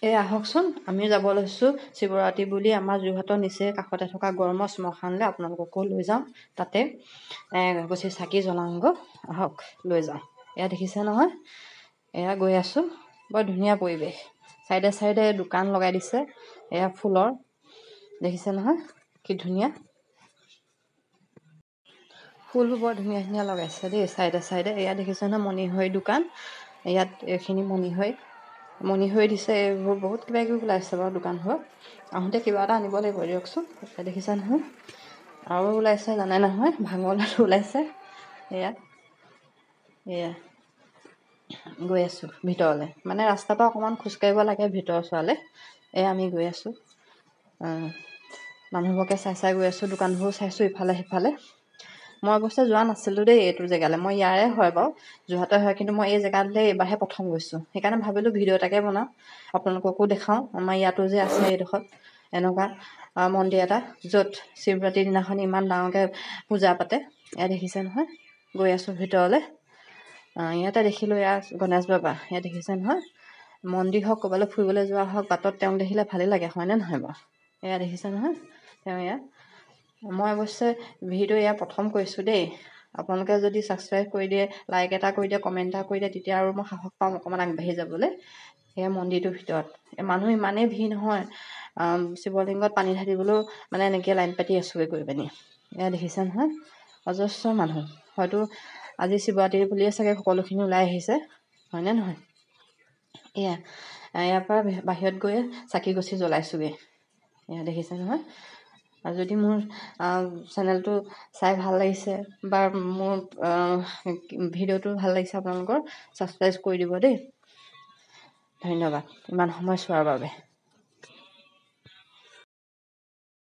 এই আহকচোন আমি যাব লৈছোঁ শিৱৰাত্ৰি বুলি আমাৰ যোৰহাটৰ নিচেই কাষতে থকা গড়মূৰ শ্মশানলৈ আপোনালোককো লৈ যাওঁ তাতে গুচি চাকি জ্বলাওঁগৈ আহক লৈ যাওঁ এয়া দেখিছে নহয় এয়া গৈ আছোঁ বৰ ধুনীয়া পৰিৱেশ চাইডে চাইডে দোকান লগাই দিছে এয়া ফুলৰ দেখিছে নহয় কি ধুনীয়া ফুলবোৰ বৰ ধুনীয়া ধুনীয়া লগাইছে দেই চাইডে চাইডে এয়া দেখিছে নহয় মণিহাৰী দোকান ইয়াত এইখিনি মণিহাৰী দিছে এইবোৰ বহুত কিবা কিবি ওলাইছে বাৰু দোকানবোৰত আহোঁতে কিবা এটা আনিব লাগিব দিয়কচোন দেখিছে নহয় আৰু ওলাইছে জানে নহয় ভাঙৰ লাডু ওলাইছে এয়া গৈ আছোঁ ভিতৰলৈ মানে ৰাস্তাৰ পৰা অকণমান খোজকাঢ়িব লাগে ভিতৰ চোৱালে এয়া আমি গৈ আছোঁ মানুহবোৰকে চাই চাই গৈ আছোঁ দোকানবোৰ চাইছোঁ ইফালে সিফালে মই অৱশ্যে যোৱা নাছিলোঁ দেই এইটো জেগালৈ মই ইয়াৰে হয় বাৰু যোৰহাটৰ হয় কিন্তু মই এই জেগালৈ এইবাৰহে প্ৰথম গৈছোঁ সেইকাৰণে ভাবিলোঁ ভিডিঅ' এটাকে বনাওঁ আপোনালোককো দেখাওঁ আমাৰ ইয়াতো যে আছে এইডোখৰত এনেকুৱা মন্দিৰ এটা য'ত শিৱৰাত্ৰিৰ দিনাখন ইমান ডাঙৰকৈ পূজা পাতে এয়া দেখিছে নহয় গৈ আছোঁ ভিতৰলৈ ইয়াতে দেখিলোঁ এয়া গণেশ বাবা ইয়াত দেখিছে নহয় মন্দিৰ হওক ক'ৰবালৈ ফুৰিবলৈ যোৱা হওক বাটত তেওঁক দেখিলে ভালেই লাগে হয়নে নহয় বাৰু এয়া দেখিছে নহয় তেওঁ ইয়াত মই অৱশ্যে ভিডিঅ' এয়া প্ৰথম কৰিছোঁ দেই আপোনালোকে যদি ছাবস্ক্ৰাইব কৰি দিয়ে লাইক এটা কৰি দিয়ে কমেণ্ট এটা কৰি দিয়ে তেতিয়া আৰু মই সাহস পাম অকণমান আগবাঢ়ি যাবলৈ সেয়া মন্দিৰটোৰ ভিতৰত মানুহ ইমানেই ভিৰ নহয় শিৱলিংগত পানী ঢালিবলৈও মানে এনেকৈ লাইন পাতি আছোঁগৈ গৈ পিনি এয়া দেখিছে নহয় অজস্ৰ মানুহ হয়তো আজি শিৱৰাত্ৰি বুলিয়ে চাগে সকলোখিনি ওলাই আহিছে হয়নে নহয় ইয়াৰ পৰা বাহিৰত গৈ চাকি গছি জ্বলাইছোঁগৈ এয়া দেখিছে নহয় আৰু যদি মোৰ চেনেলটো চাই ভাল লাগিছে বা মোৰ ভিডিঅ'টো ভাল লাগিছে আপোনালোকৰ ছাবস্ক্ৰাইব কৰি দিব দেই ধন্যবাদ ইমান সময় চোৱাৰ বাবে